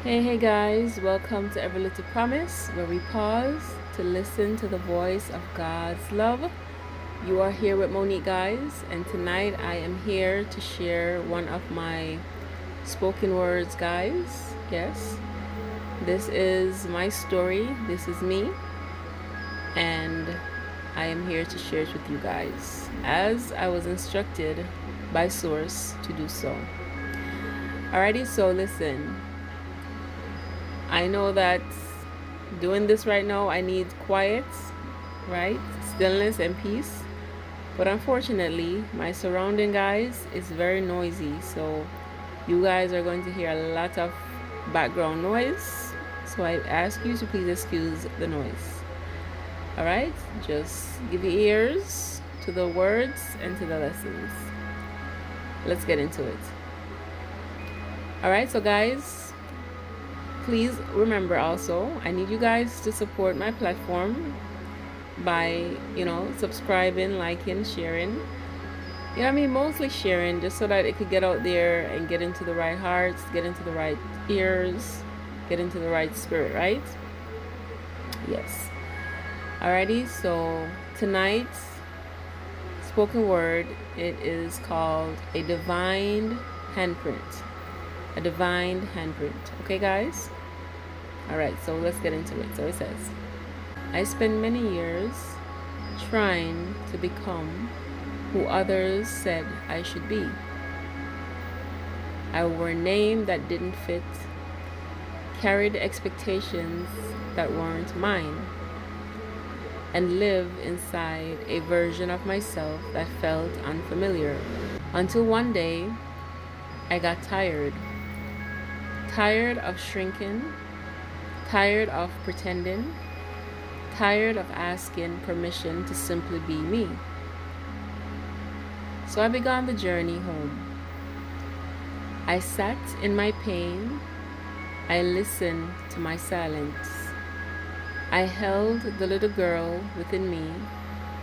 Hey guys, welcome to Every Little Promise, where we pause to listen to the voice of God's love. You are here with Monique, guys, and tonight I am here to share one of my spoken words, guys. Yes, this is my story, this is me, and I am here to share it with you guys as I was instructed by Source to do so. Alrighty, so listen. I know that doing this right now, I need quiet, right? Stillness and peace. But unfortunately, my surrounding, guys, is very noisy. So you guys are going to hear a lot of background noise. So I ask you to please excuse the noise. All right? Just give your ears to the words and to the lessons. Let's get into it. All right, so guys, please remember also, I need you guys to support my platform by, subscribing, liking, sharing. Mostly sharing, just so that it could get out there and get into the right hearts, get into the right ears, get into the right spirit, right? Yes. Alrighty, so tonight's spoken word, it is called a divine handprint. A divine handprint. Okay, guys? Alright, so let's get into it. So it says, I spent many years trying to become who others said I should be. I wore a name that didn't fit, carried expectations that weren't mine, and lived inside a version of myself that felt unfamiliar. Until one day, I got tired. Tired of shrinking, tired of pretending, tired of asking permission to simply be me. So I began the journey home. I sat in my pain. I listened to my silence. I held the little girl within me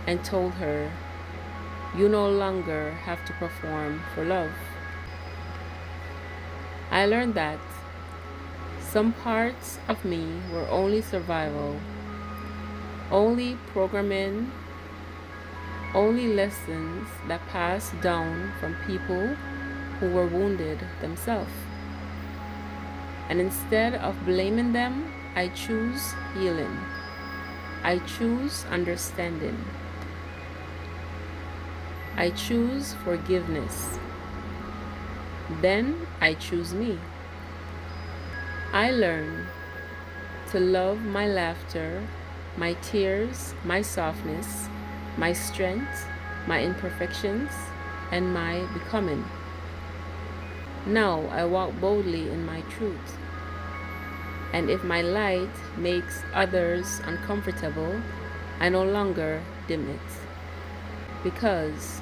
and told her, you no longer have to perform for love. I learned that some parts of me were only survival, only programming, only lessons that passed down from people who were wounded themselves. And instead of blaming them, I choose healing. I choose understanding. I choose forgiveness. Then I choose me. I learn to love my laughter, my tears, my softness, my strength, my imperfections, and my becoming. Now I walk boldly in my truth. And if my light makes others uncomfortable, I no longer dim it. Because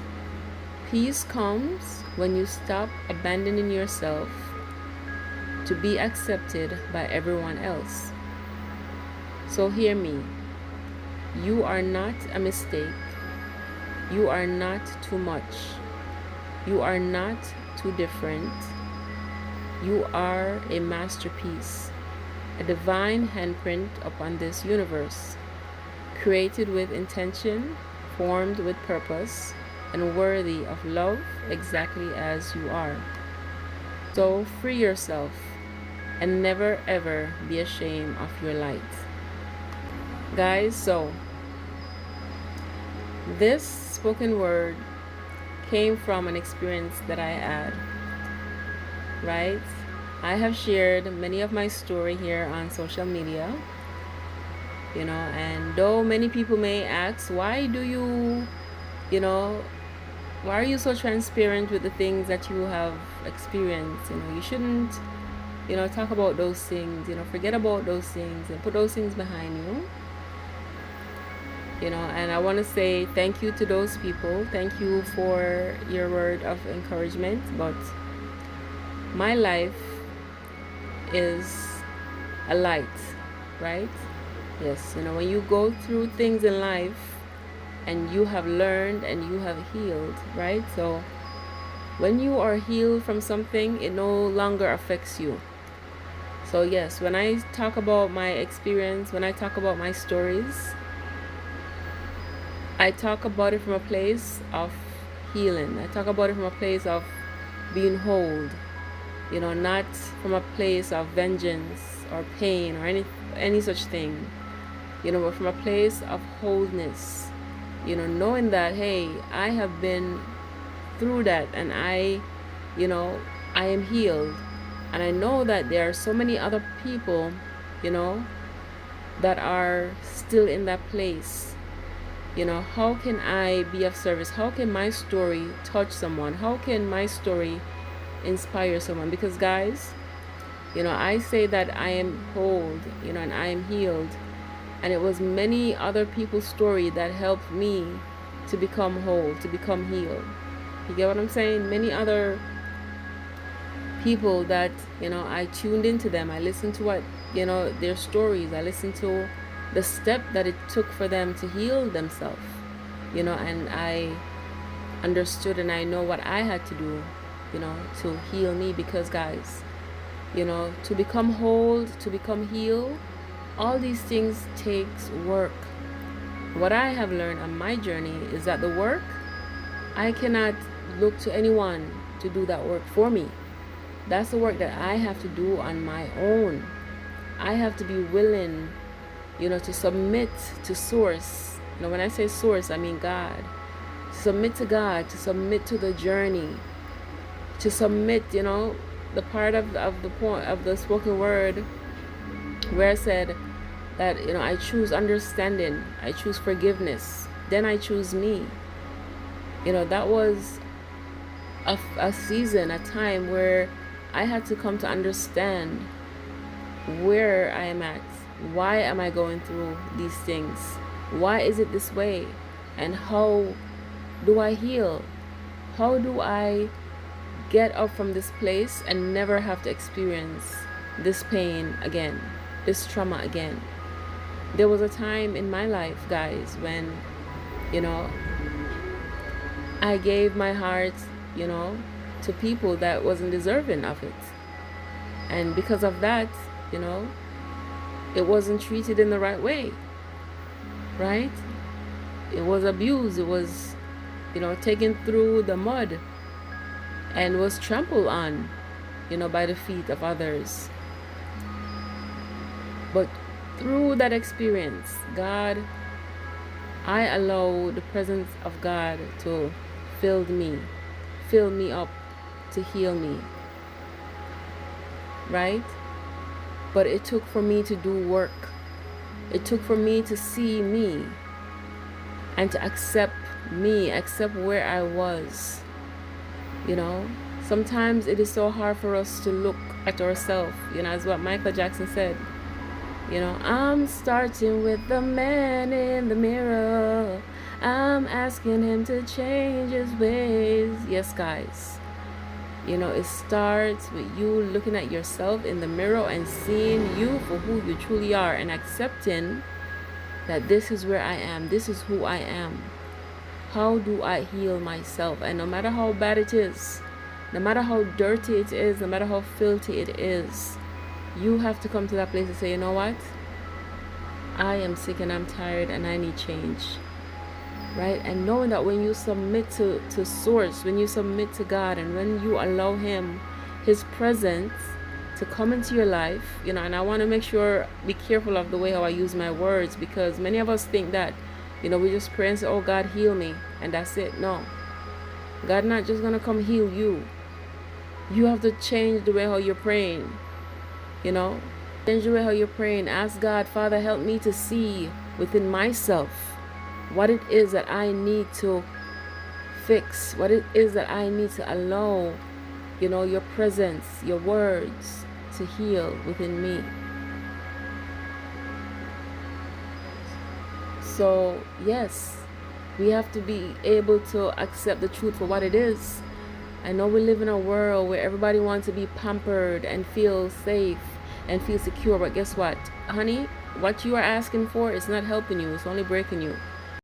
peace comes when you stop abandoning yourself to be accepted by everyone else. So hear me. You are not a mistake. You are not too much. You are not too different. You are a masterpiece, a divine handprint upon this universe, created with intention, formed with purpose, and worthy of love exactly as you are. So free yourself and never ever be ashamed of your light. Guys, so this spoken word came from an experience that I had, right? I have shared many of my story here on social media, and though many people may ask, why are you so transparent with the things that you have experienced? You shouldn't, talk about those things, forget about those things and put those things behind you. And I want to say thank you to those people. Thank you for your word of encouragement. But my life is a light, right? Yes, when you go through things in life and you have learned and you have healed, right? So when you are healed from something, it no longer affects you. So yes, when I talk about my experience, when I talk about my stories, I talk about it from a place of healing. I talk about it from a place of being whole, not from a place of vengeance or pain or any such thing, but from a place of wholeness, knowing that, hey, I have been through that, and I am healed. And I know that there are so many other people, that are still in that place. How can I be of service? How can my story touch someone? How can my story inspire someone? Because guys, I say that I am whole, and I am healed. And it was many other people's story that helped me to become whole, to become healed. You get what I'm saying? Many other people that, I tuned into them. I listened to what, their stories. I listened to the step that it took for them to heal themselves, and I understood, and I know what I had to do, to heal me. Because guys, to become whole, to become healed, all these things takes work. What I have learned on my journey is that the work, I cannot look to anyone to do that work for me. That's the work that I have to do on my own. I have to be willing, to submit to source. When I say source, I mean God. To submit to God, to submit to the journey, to submit, the part of the point of the spoken word where I said that, I choose understanding, I choose forgiveness, then I choose me. That was a season, a time where I had to come to understand where I am at. Why am I going through these things? Why is it this way? And how do I heal? How do I get up from this place and never have to experience this pain again, this trauma again? There was a time in my life, guys, when, I gave my heart, to people that wasn't deserving of it. And because of that, it wasn't treated in the right way, right? It was abused. It was, taken through the mud and was trampled on, by the feet of others. But through that experience, God, I allow the presence of God to fill me up, to heal me, right? But it took for me to do work. It took for me to see me and to accept me, accept where I was. Sometimes it is so hard for us to look at ourselves, as what Michael Jackson said. I'm starting with the man in the mirror. I'm asking him to change his ways. Yes, guys. It starts with you looking at yourself in the mirror and seeing you for who you truly are, and accepting that this is where I am, this is who I am. How do I heal myself? And no matter how bad it is, no matter how dirty it is, no matter how filthy it is, you have to come to that place and say, you know what? I am sick and I'm tired and I need change. Right? And knowing that when you submit to source, when you submit to God, and when you allow him, his presence to come into your life, and I want to make sure, be careful of the way how I use my words, because many of us think that, we just pray and say, oh God, heal me, and that's it. No. God not just going to come heal you. You have to change the way how you're praying. Change the way how you're praying. Ask God, Father, help me to see within myself what it is that I need to fix, what it is that I need to allow, your presence, your words to heal within me. So, yes, we have to be able to accept the truth for what it is. I know we live in a world where everybody wants to be pampered and feel safe and feel secure, but guess what, honey? What you are asking for is not helping you, it's only breaking you.